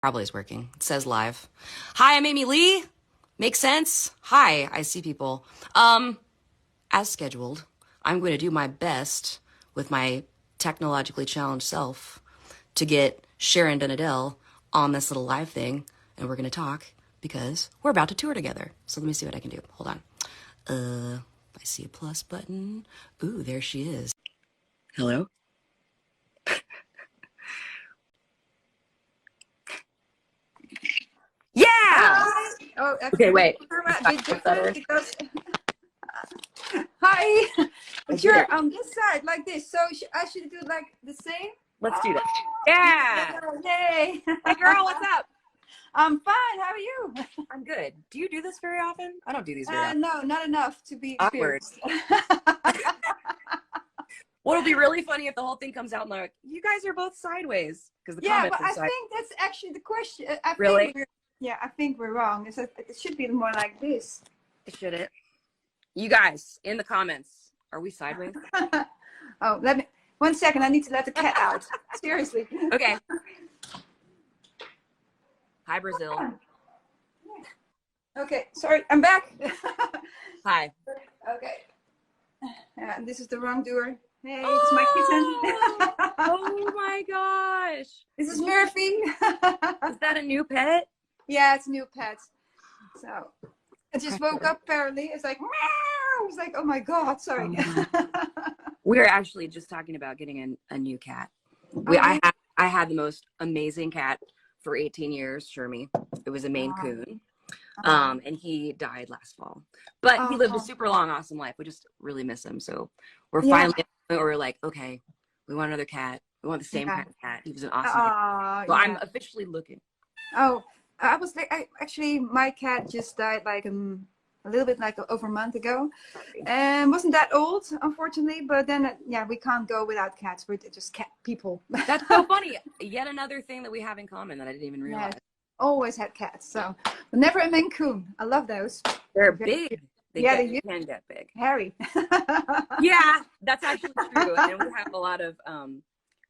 Probably is working. It says live. Hi, I'm Amy Lee. Makes sense? Hi, I see people. As scheduled, I'm going to do my best with my technologically challenged self to get Sharon and Adele on this little live thing, and we're going to talk because we're about to tour together. So let me see what I can do. Hold on. I see a plus button. Ooh, there she is. Hello? Yeah! Hi. Oh, Okay, wait. Did different because hi. But you're on this side like this, so I should do like the same. Let's do that. Yeah! Yay! Hey girl, what's up? I'm fine. How are you? I'm good. Do you do this very often? I don't do these very often. No, not enough to be Awkward. experienced. What'll be really funny if the whole thing comes out and like, you guys are both sideways because the Yeah, comments but are I sideways. think that's actually the question. Really? I think we're wrong. It should be more like this. Should it? You guys in the comments, are we sideways? Oh, let me 1 second. I need to let the cat out. Seriously. Okay. Hi, Brazil. Okay, sorry, I'm back. Hi. Okay. This is the wrongdoer. Hey, it's my kitten. Oh my gosh. This is Murphy. Is that a new pet? Yeah, it's a new pet. So I just woke up apparently. It's like, meow. It's like, oh my God, sorry. We were actually just talking about getting a new cat. I had the most amazing cat for 18 years, Shermie. It was a Maine Coon. And he died last fall. But he lived a super long, awesome life. We just really miss him. So we're finally at the point where we're like, okay, we want another cat. We want the same kind of cat. He was an awesome cat. So I'm officially looking. Oh, actually, my cat just died like a little bit like over a month ago, and wasn't that old, unfortunately. But then, we can't go without cats. We're just cat people. That's so funny. Yet another thing that we have in common that I didn't even realize. Always had cats, so but never a Maine Coon. I love those. They're big. They can get big. Hairy. Yeah, that's actually true. And we have a lot of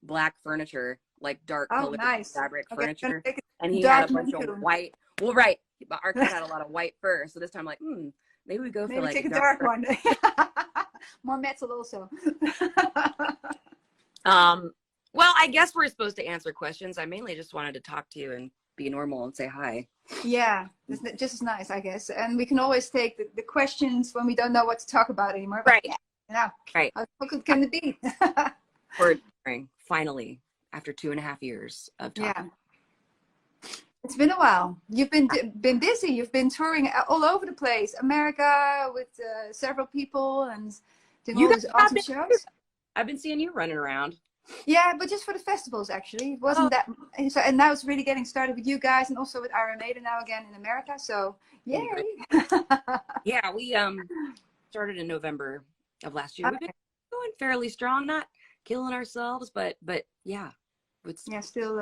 black furniture, like dark colored fabric furniture. And he had a bunch of white. Well, right. But our cat had a lot of white fur. So this time, like, maybe we go for like take a dark one. More metal also. Well, I guess we're supposed to answer questions. I mainly just wanted to talk to you and be normal and say hi. Yeah, just as nice, I guess. And we can always take the questions when we don't know what to talk about anymore. Right. Right. How good can it be? We're touring, finally, after 2.5 years of talking. Yeah. It's been a while. You've been busy. You've been touring all over the place. America with several people and doing all these awesome shows. I've been seeing you running around. Yeah, but just for the festivals, actually. It wasn't that. So, and now it's really getting started with you guys and also with Iron Maiden now again in America. So, yay. Yeah, we started in November of last year. We've been going fairly strong, not killing ourselves, but yeah. Still,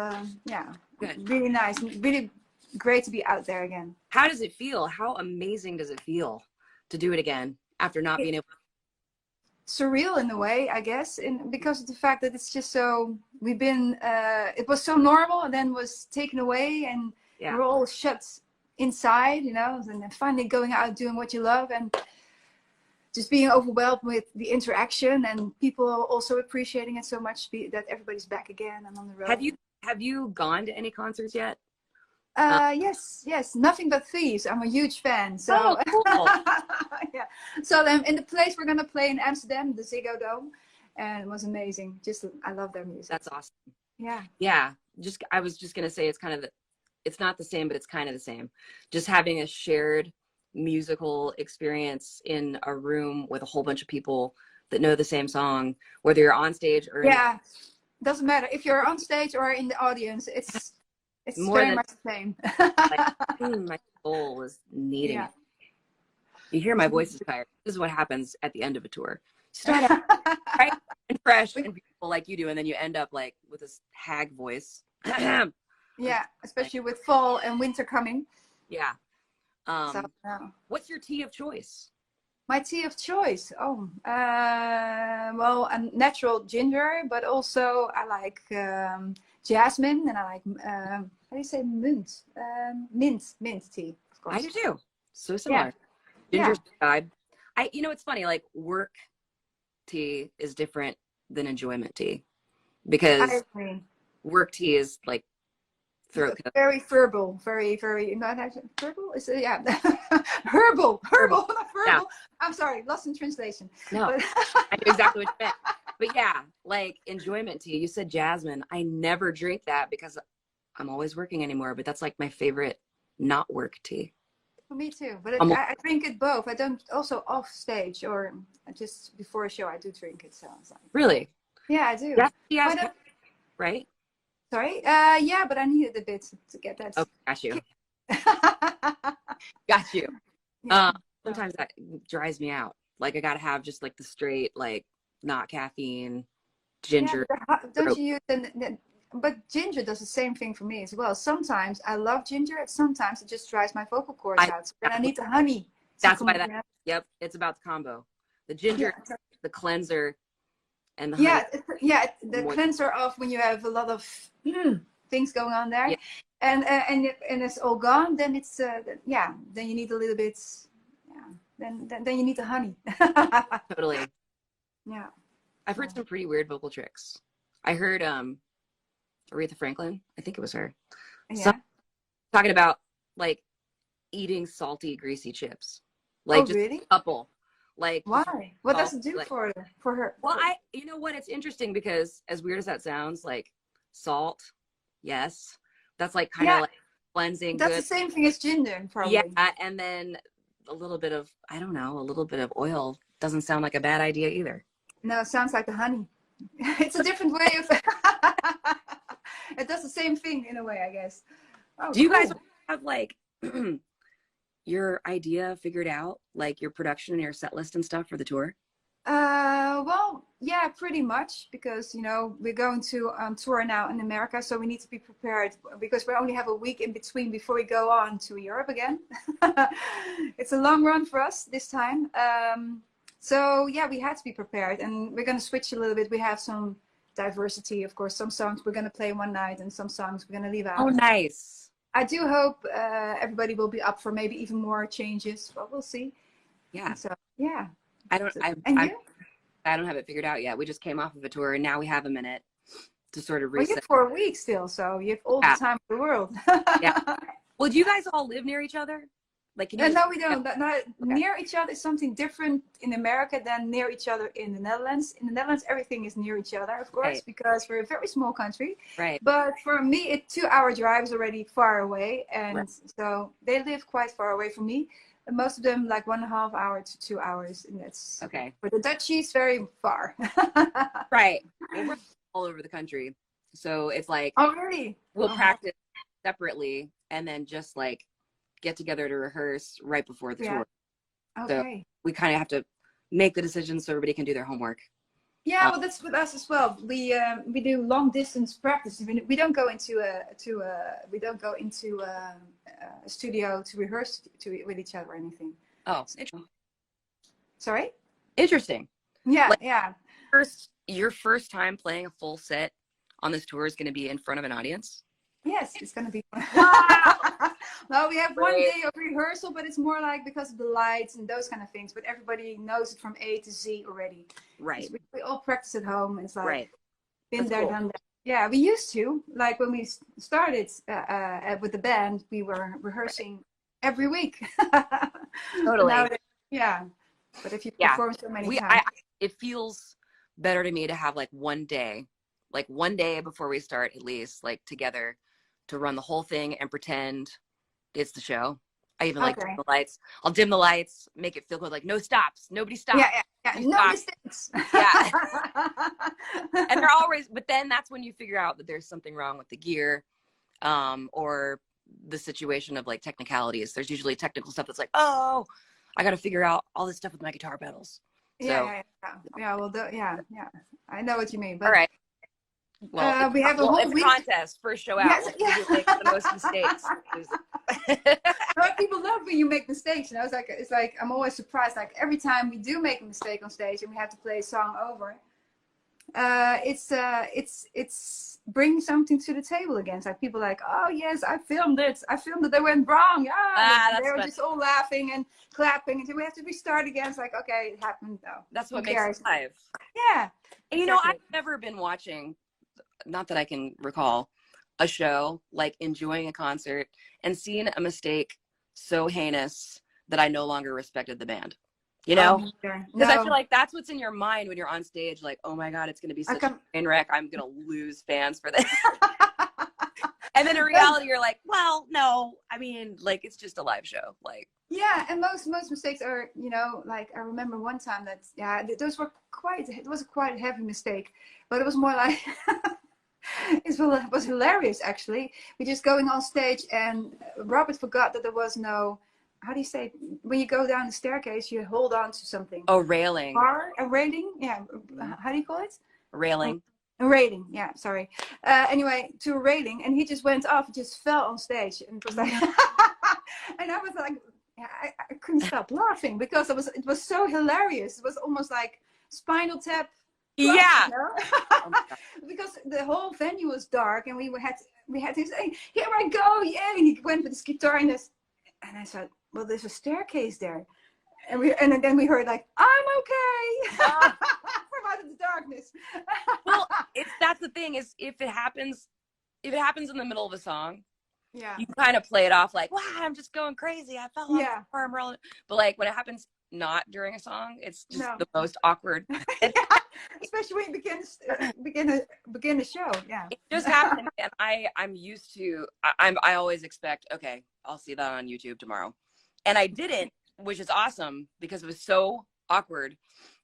good. Really nice. Really great to be out there again. How does it feel? How amazing does it feel to do it again after not being able to? Surreal in a way, I guess, because of the fact that it's just so it was so normal and then was taken away and we're all shut inside, and then finally going out doing what you love and just being overwhelmed with the interaction and people also appreciating it so much that everybody's back again and on the road. Have you gone to any concerts yet? Yes, Nothing But Thieves. I'm a huge fan. So, cool. Yeah. So in the place we're gonna play in Amsterdam, the Ziggo Dome, and it was amazing. I love their music. That's awesome. Yeah. Yeah. I was just gonna say it's not the same, but it's kind of the same. Just having a shared musical experience in a room with a whole bunch of people that know the same song, whether you're on stage or doesn't matter if you're on stage or in the audience. It's more very much the same. My soul is needing it. You hear my voice is tired. This is what happens at the end of a tour. Start out right and fresh and beautiful like you do, and then you end up like with this hag voice. Yeah, especially with fall and winter coming. Yeah. What's your tea of choice? My tea of choice? Well, a natural ginger, but also I like jasmine, and I like how do you say mint? Mint tea, of course. I do too. So similar. Ginger vibe. You know, it's funny, like work tea is different than enjoyment tea, because work tea is like throat coat. Very verbal, very not actually verbal. Is it? Yeah, herbal, not verbal. Yeah. I'm sorry, lost in translation. No, but I knew exactly what you meant. But yeah, like enjoyment tea. You said jasmine. I never drink that because I'm always working anymore. But that's like my favorite not work tea. For me too, but I drink it both. I don't also off stage or just before a show. I do drink it. So it's like, really? Yeah, I do. Yeah, right? Sorry. Yeah, but I needed a bit to get that. Oh, got you. Got you. Sometimes that dries me out. Like I gotta have just like the straight, like not caffeine, ginger. Yeah, don't you use but ginger does the same thing for me as well. Sometimes I love ginger, and sometimes it just dries my vocal cords out. So then I need the honey. That's why that. Yep, it's about the combo. The ginger, the cleanser, and the honey. The cleanser of when you have a lot of things going on there, and it's all gone. Then it's then you need a little bit. Then you need the honey. Totally. Yeah. I've heard some pretty weird vocal tricks. I heard Aretha Franklin, I think it was her. Yeah. Talking about like eating salty, greasy chips. Like just really? a couple. Like why? What does it do for her? Well, you know what? It's interesting because as weird as that sounds, like salt, yes. That's like kind of like cleansing. That's the same thing as ginger, probably. Yeah, and then a little bit of, I don't know, a little bit of oil doesn't sound like a bad idea either. No, it sounds like the honey. It's a different way of it does the same thing in a way, I guess. Do you guys have like your idea figured out, like your production and your set list and stuff for the tour? Well, yeah, pretty much, because you know we're going to tour now in America, so we need to be prepared because we only have a week in between before we go on to Europe again. It's a long run for us this time. So yeah, we had to be prepared, and we're going to switch a little bit. We have some diversity, of course. Some songs we're going to play one night, and some songs we're going to leave out. Oh, nice. I do hope everybody will be up for maybe even more changes, but we'll see. Yeah. So yeah. I don't have it figured out yet. We just came off of a tour, and now we have a minute to sort of reset. Well, you have 4 weeks still, so you have all the time in the world. Yeah. Well, do you guys all live near each other? Like, no, we don't. Near each other is something different in America than near each other in the Netherlands. In the Netherlands, everything is near each other, of course, because we're a very small country. Right. But for me, a 2-hour drive is already far away, and so they live quite far away from me. And most of them like 1.5 hours to 2 hours, and that's okay. But the Dutchies very far. Right. Well, we're all over the country, so it's like really we'll practice separately, and then just like get together to rehearse right before the tour. Okay. So we kind of have to make the decision so everybody can do their homework. Yeah, well, that's with us as well. We do long distance practice. We don't go into a studio to rehearse with each other or anything. Oh, interesting. Sorry? Interesting. Yeah, like, your first time playing a full set on this tour is going to be in front of an audience? Yes, it's going to be fun. Wow. Well, we have 1 day of rehearsal, but it's more like because of the lights and those kind of things. But everybody knows it from A to Z already. Right. We all practice at home. It's like been That's there, cool. done that. Yeah, we used to. Like when we started with the band, we were rehearsing every week. Totally. Yeah. But if you perform so many times. It feels better to me to have like one day before we start, at least, like together, to run the whole thing and pretend it's the show. I even like dim the lights. I'll dim the lights, make it feel good, like no stops, nobody stops. Yeah. No mistakes. Yeah. And they're always, but then that's when you figure out that there's something wrong with the gear, or the situation of like technicalities. There's usually technical stuff that's like, oh, I got to figure out all this stuff with my guitar pedals. Yeah. Well, I know what you mean. But all right. Well, we have a whole week. Contest, first show out. Yes, make the most mistakes. But people love when you make mistakes. And it's like I'm always surprised. Like every time we do make a mistake on stage and we have to play a song over, it's bring something to the table again. It's like people like, oh yes, I filmed it. They went wrong. They were just all laughing and clapping, and we have to restart again. It's like, okay, it happened. No, that's what makes it live. Yeah, and you know, I've never been watching, not that I can recall, a show, like enjoying a concert and seeing a mistake so heinous that I no longer respected the band. You know, because I feel like that's what's in your mind when you're on stage. Like, oh my God, it's going to be such a train wreck. I'm going to lose fans for this. And then in reality, you're like, well, no, I mean, like, it's just a live show. Like, yeah, and most mistakes are, you know, like I remember one time that it was a quite heavy mistake, but it was more like it was hilarious actually. We're just going on stage, and Robert forgot that there was no, how do you say, when you go down the staircase, you hold on to something. Oh, railing. A railing? Yeah. How do you call it? Railing. A railing. Yeah, sorry. Anyway, to a railing, and he just went off, just fell on stage, and it was like, and I was like, I couldn't stop laughing because it was so hilarious. It was almost like Spinal Tap. Yeah. You know? Because the whole venue was dark, and we had to say, here I go, yeah. And he went with his guitar, and I said, well, there's a staircase there, and then we heard like, I'm okay. From out of the darkness. Well, that's the thing is, if it happens in the middle of a song, yeah, you kind of play it off like, wow, I'm just going crazy, I fell off the arm rolling. But like when it happens not during a song, it's just the most awkward. Yeah, especially when you begin the show. Yeah, it just happened, and I'm used to. I always expect, okay, I'll see that on YouTube tomorrow, and I didn't, which is awesome because it was so awkward.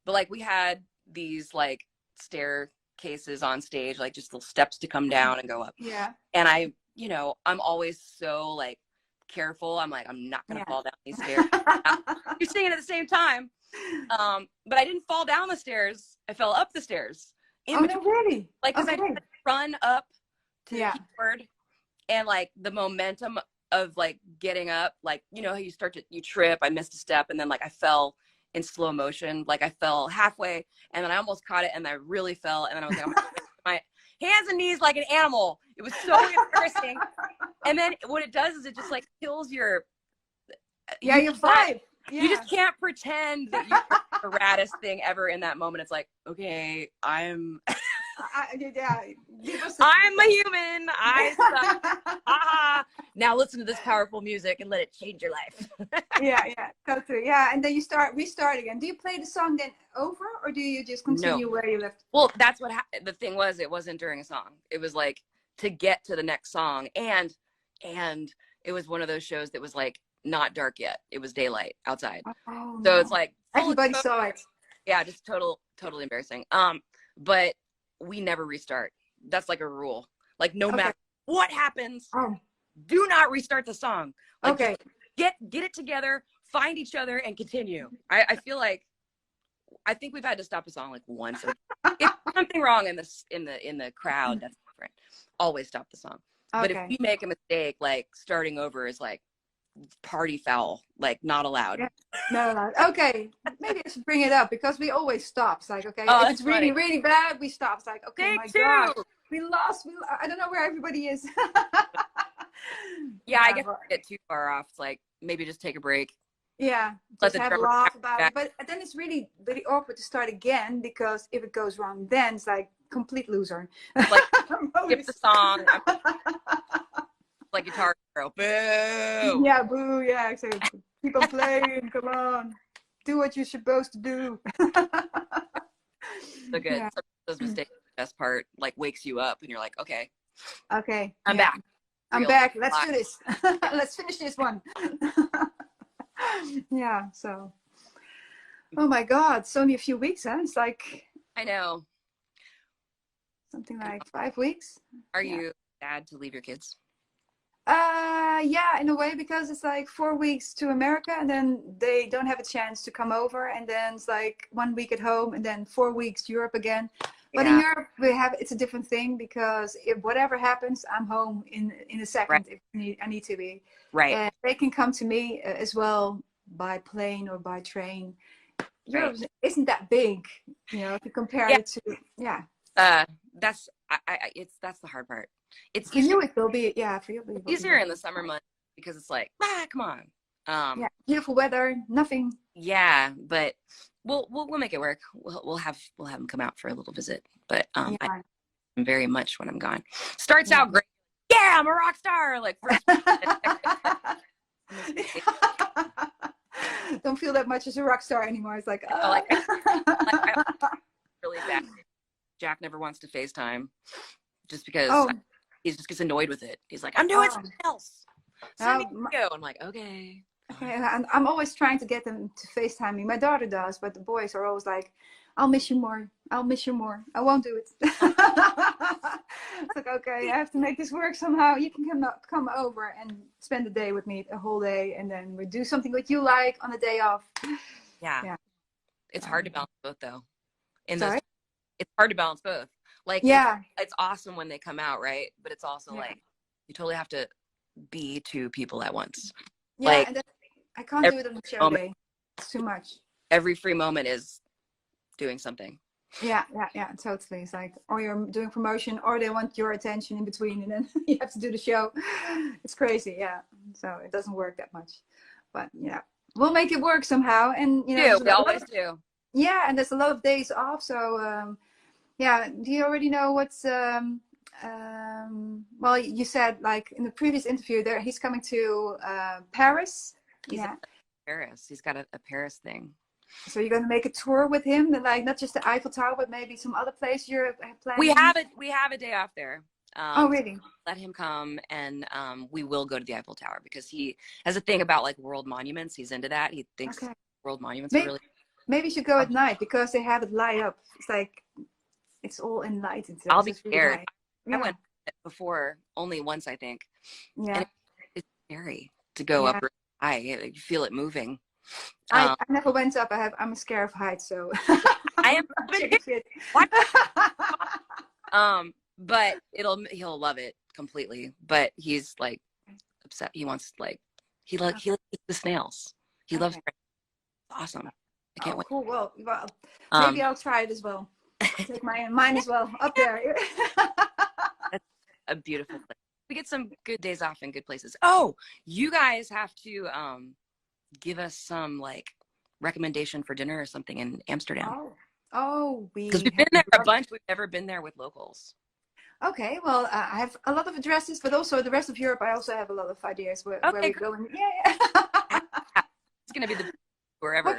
But like we had these like staircases on stage, like just little steps to come down and go up. Yeah, and I'm always so like careful. I'm like, I'm not gonna fall down these stairs. You're singing at the same time. But I didn't fall down the stairs. I fell up the stairs. No, really? Like, because I had to run up to the keyboard, and like the momentum of like getting up, like, you know how you trip. I missed a step, and then like I fell in slow motion. Like I fell halfway, and then I almost caught it, and I really fell, and then I was like, my hands and knees like an animal. It was so embarrassing. And then what it does is it just like kills your vibe. Yeah. You just can't pretend that you're the raddest thing ever in that moment. It's like, okay, I'm a human. I suck. Now listen to this powerful music and let it change your life. Yeah, totally. Yeah, and then restart again. Do you play the song then over, or do you just continue where you left? Well, that's what the thing was. It wasn't during a song. It was like to get to the next song, and it was one of those shows that was like not dark yet. It was daylight outside. Oh, so it's like everybody saw it. Yeah, just totally embarrassing. But we never restart. That's like a rule. Like no matter what happens, do not restart the song. Like, get it together, find each other, and continue. I feel like I think we've had to stop a song like once. If something wrong in the crowd, that's different. Always stop the song. But if we make a mistake, like starting over is like party foul, like not allowed. Yeah. Not allowed. Okay, maybe I should bring it up because we always stop. It's like, okay, if it's really, really bad, we stop. It's like, okay, my God, we lost. I don't know where everybody is. Yeah, I guess we get too far off. It's like maybe just take a break. Yeah, just have a laugh about it. But then it's really, really awkward to start again because if it goes wrong, then it's like complete loser. Like skip the song. Like Guitar Hero. Boo! Yeah, boo, yeah, exactly. Keep on playing, come on. Do what you're supposed to do. So good. Yeah. Those mistakes are the best part, like wakes you up and you're like, okay. Okay. I'm back. I'm back. Let's do this. Let's finish this one. Yeah, so. Oh my God, it's only a few weeks, huh? It's like. I know. Something like 5 weeks. Are you sad to leave your kids? Yeah, in a way, because it's like 4 weeks to America and then they don't have a chance to come over, and then it's like 1 week at home and then 4 weeks Europe again. But in Europe it's a different thing because if whatever happens, I'm home in a second if I need to be. Right. And they can come to me as well by plane or by train. Europe isn't that big, you know, if you compare it to that's the hard part. It's for you, it will be, yeah, for you, it will be easier in the summer months because it's like, come on. Yeah, beautiful weather, nothing. Yeah, but we'll make it work. We'll have them come out for a little visit. But Yeah. I'm very much when I'm gone. Starts out great. Yeah, I'm a rock star. Like first. Don't feel that much as a rock star anymore. It's like, really bad. Jack never wants to FaceTime just because he just gets annoyed with it. He's like, I'm doing something else. Send me a video. I'm like, okay. Okay, and I'm always trying to get them to FaceTime me. My daughter does, but the boys are always like, I'll miss you more. I'll miss you more. I won't do it. It's like, okay, I have to make this work somehow. You can come over and spend the day with me, a whole day, and then we do something that you like on the day off. Yeah. It's hard to balance both, though. Sorry? It's hard to balance both. Like, it's awesome when they come out, right? But it's also like, you totally have to be two people at once. Yeah, like, and I can't do it on the show day. It's too much. Every free moment is doing something. Yeah, totally. It's like, or you're doing promotion, or they want your attention in between, and then you have to do the show. It's crazy, yeah. So it doesn't work that much, but yeah, we'll make it work somehow. And you know, we always do. Yeah, and there's a lot of days off. So yeah, do you already know what's? Well, you said like in the previous interview, there he's coming to Paris. He's Paris. He's got a Paris thing. So you're going to make a tour with him, like not just the Eiffel Tower, but maybe some other place you're planning? We have a day off there. Oh, really? Let him come, and we will go to the Eiffel Tower because he has a thing about like world monuments. He's into that. He thinks world monuments are really. Maybe you should go at night because they have it light up. It's like it's all enlightened. I'll be scared. I went before only once, I think. Yeah, and it's scary to go up. You feel it moving. I never went up. I'm scared of heights, so I am. But he'll love it completely. But he's like upset. He wants he likes the snails. He loves. Awesome. I can't wait. Cool. Well, maybe I'll try it as well. Take mine as well up there. That's a beautiful place. We get some good days off in good places. Oh, you guys have to give us some like recommendation for dinner or something in Amsterdam. Because we've been there a bunch. We've never been there with locals. Okay, well, I have a lot of addresses, but also the rest of Europe. I also have a lot of ideas where we're going. Yeah. It's gonna be the wherever.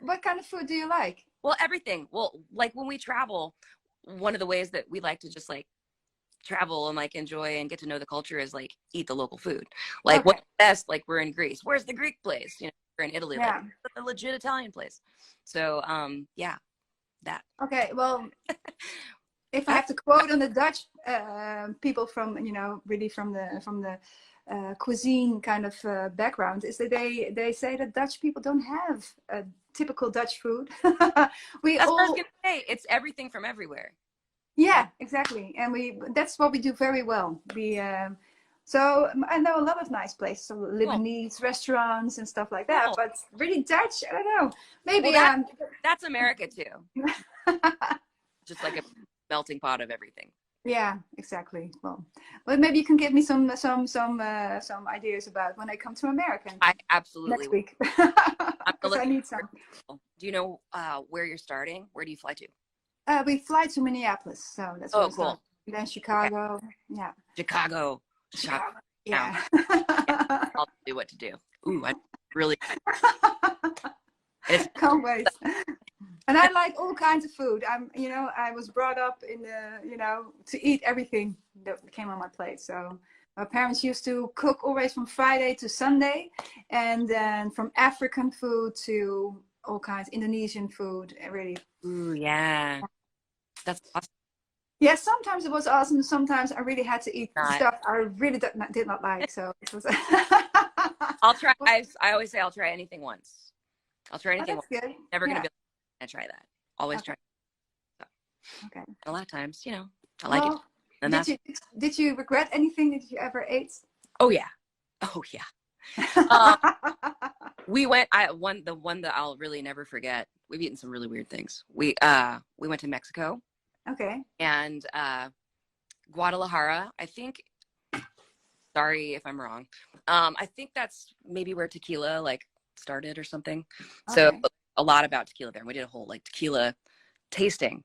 What kind of food do you like? Well, everything. Well, like when we travel, one of the ways that we like to just like travel and like enjoy and get to know the culture is like eat the local food. Like what's best? Like we're in Greece. Where's the Greek place? You know, we're in Italy. Like a legit Italian place. So yeah, that. Okay, well, if I have to quote on the Dutch people from really from the cuisine kind of background, is that they say that Dutch people don't have a typical Dutch food. That's what I was gonna say. It's everything from everywhere. Yeah, exactly, and that's what we do very well. So I know a lot of nice places, so Lebanese restaurants and stuff like that. But really Dutch, I don't know. Maybe that's America too. Just like a melting pot of everything. Yeah, exactly. Well, maybe you can give me some ideas about when I come to America. I absolutely next week. I need some. Do you know where you're starting? Where do you fly to? We fly to Minneapolis, so that's cool. Then Chicago, yeah. Chicago. Yeah. I'll do what to do. Ooh, I really. Can't wait. And I like all kinds of food. I was brought up in to eat everything that came on my plate. So my parents used to cook always from Friday to Sunday, and then from African food to all kinds Indonesian food. Really. Ooh, yeah. That's awesome. Yeah, sometimes it was awesome. Sometimes I really had to eat stuff I really did not like. So it was. I'll try. I always say I'll try anything once. I'll try anything once. Good. Never gonna be able to try that. Always try. So. Okay. A lot of times, I like it. And did you regret anything that you ever ate? Oh yeah. We went. The one that I'll really never forget. We've eaten some really weird things. We went to Mexico. Okay. And Guadalajara. I think, sorry if I'm wrong. I think that's maybe where tequila like started or something. So Okay. a lot about tequila there. And we did a whole like tequila tasting,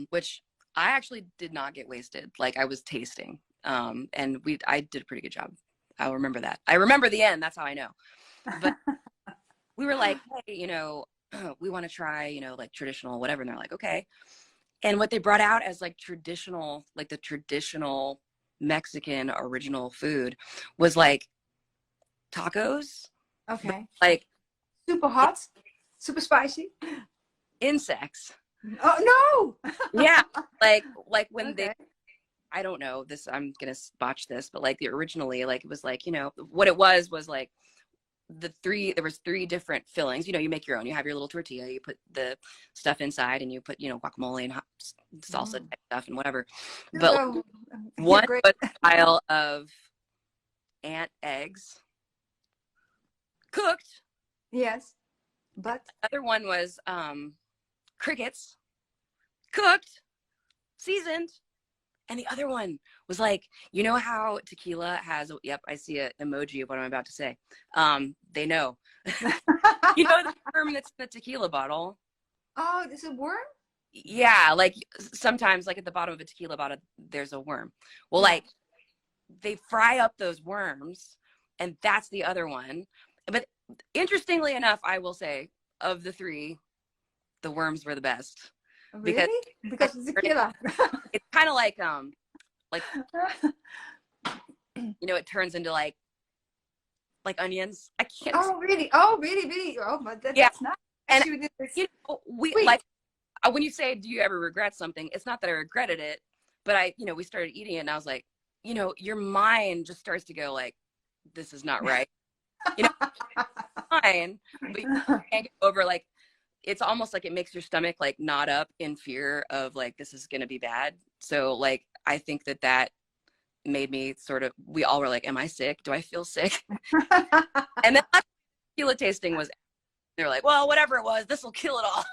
which I actually did not get wasted. Like I was tasting, and I did a pretty good job. I'll remember that. I remember the end. That's how I know. But we were like, hey, you know, we want to try, you know, like traditional, whatever. And they're like, okay. And what they brought out as like traditional, like the traditional Mexican original food was like tacos, Okay. like Super hot, super spicy. insects. Oh no! Yeah, like when they, Okay. I don't know this, I'm gonna botch this, but like the originally, like it was like, you know, what it was like there was three different fillings. You know, you make your own. You have your little tortilla, you put the stuff inside, and you put, you know, guacamole and hot salsa type stuff and whatever. But So, one great. was a pile of ant eggs cooked. Yes, but The other one was crickets cooked, seasoned. And the other one was like, you know how tequila has, yep, I see an emoji of what I'm about to say. They know. You know the worm that's in the tequila bottle? oh, there's a worm? Yeah, like sometimes like at the bottom of a tequila bottle, there's a worm. Well, Yeah. like they fry up those worms, and that's the other one. But interestingly enough, I will say, of the three, the worms were the best. Because Really? Because it's tequila. it's kind of like you know, it turns into like onions. I can't. Oh, really? Oh, really, really? Oh, but Yeah, that's not. and Actually, it's you know, we sweet. like when you say, "Do you ever regret something?" It's not that I regretted it, but you know, we started eating it, and I was like, you know, your mind just starts to go like, "This is not right." You know, fine, but you can't get over like it's almost like it makes your stomach like knot up in fear of like this is gonna be bad. So like I think that made me sort of, we all were like, am I sick? Do I feel sick? And then tequila tasting was, they're like, well, whatever it was, this will kill it all.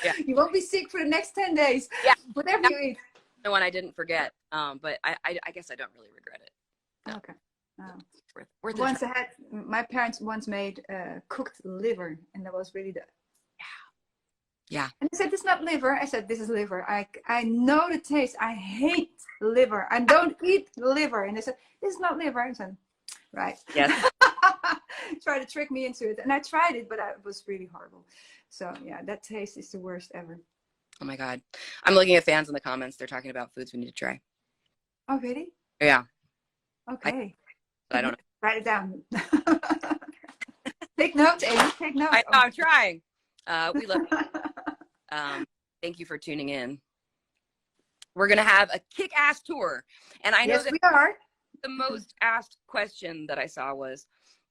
Yeah. You won't be sick for the next 10 days. Yeah. Whatever you eat. The one I didn't forget. But I guess I don't really regret it. No. Okay. Oh. Worth Once my parents once made cooked liver, and that was really the. Yeah. And I said, "This is not liver." I said, "This is liver. I know the taste. I hate liver. I don't eat liver." And they said, "This is not liver." I said, "Right." Yes. Try to trick me into it, and I tried it, but it was really horrible. So yeah, that taste is the worst ever. Oh my God. I'm looking at fans in the comments. They're talking about foods we need to try. Oh really? Yeah. Okay. I don't know. Write it down. Take notes, Amy. Take notes. I'm trying. We love thank you for tuning in. We're going to have a kick-ass tour. And I know yes, that we are. the most asked question that I saw was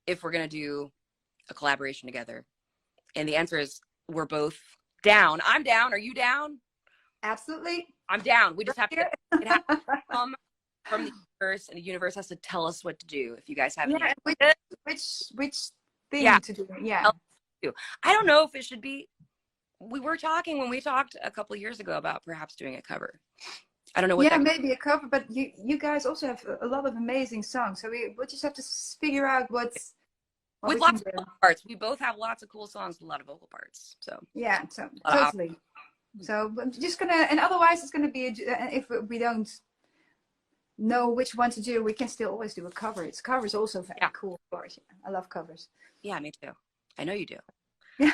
if we're going to do a collaboration together. And the answer is we're both down. I'm down. Are you down? Absolutely. I'm down. We just have to, it has to come from the universe, and the universe has to tell us what to do. If you guys have any which thing to do. Yeah. I don't know if it should be, we were talking when we talked a couple of years ago about perhaps doing a cover. I don't know what maybe a cover, but you guys also have a lot of amazing songs. So we'll just have to figure out what with lots of vocal parts. We both have lots of cool songs with a lot of vocal parts. So yeah, so totally. So I'm just gonna, and otherwise it's gonna be if we don't know which one to do, we can still always do a cover. Covers also very cool, of course. I love covers. Yeah, me too. I know you do. Yeah.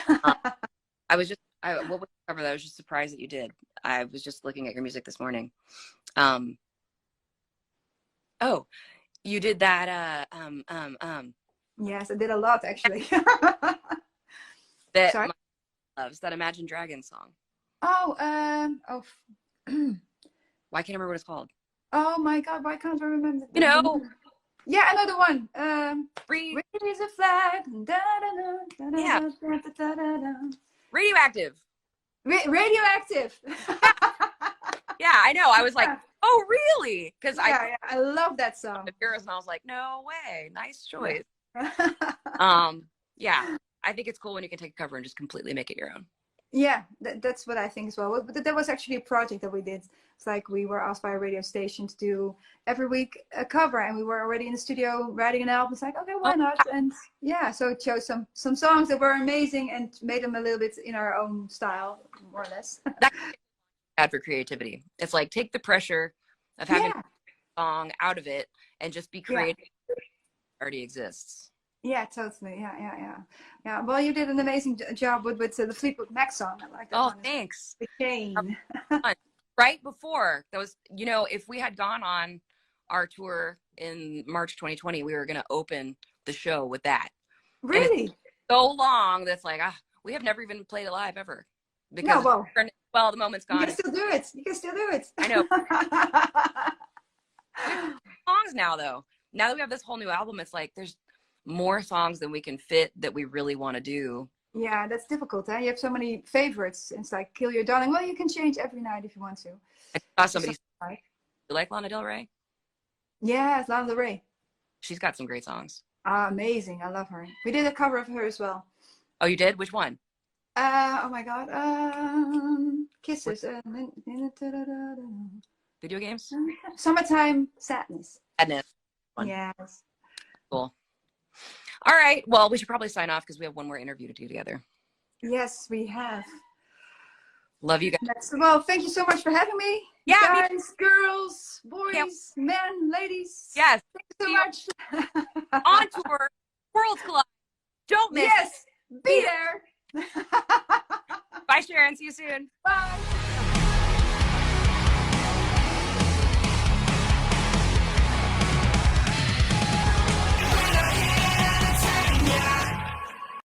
I was just, what was the cover that I was just surprised that you did? I was just looking at your music this morning. Oh, you did that, Yes, I did a lot actually. that Sorry? loves, that Imagine Dragons song. Oh, Why can't I remember what it's called? Oh my God, why can't I remember? You know. Yeah, another one. Raise a flag. Yeah. Radioactive. Radioactive. Yeah, I know. I was like, oh, really? Because I love that song. And I was like, no way. Nice choice. Yeah, I think it's cool when you can take a cover and just completely make it your own. Yeah, that's what I think as well. But that was actually a project that we did. It's like we were asked by a radio station to do every week a cover, and we were already in the studio writing an album. It's like, okay, why Oh, not? And yeah, so it chose some songs that were amazing and made them a little bit in our own style, more or less. that's bad for creativity. It's like take the pressure of having Yeah, a song out of it and just be yeah. creative. It already exists. Yeah, totally. Yeah. Well, you did an amazing job with the Fleetwood Mac song. I like that Oh, one. thanks. The Chain. Right before those, you know, if we had gone on our tour in March 2020, we were going to open the show with that. And it's Really? so long that's like, we have never even played it live ever No, because well, the moment's you gone. can still do it. You can still do it. I know. We have songs now though. Now that we have this whole new album, it's like there's more songs than we can fit that we really want to do. Yeah, that's difficult. You have so many favorites. It's like Kill Your Darling. Well, you can change every night if you want to. I saw somebody say, Right. you like Lana Del Rey? Yeah, it's Lana Del Rey. She's got some great songs. Amazing. I love her. We did a cover of her as well. Oh, you did? Which one? Oh my God. Kisses. Video games? Summertime Sadness. Sadness. One. Yes. Cool. All right. Well, we should probably sign off because we have one more interview to do together. Yes, we have. Love you guys. Well, thank you so much for having me. Yeah, guys, girls, boys, men, ladies. Yes. Thank you so much. On tour, Worlds Collide. Don't miss. Yes, be there. Bye, Sharon. See you soon. Bye.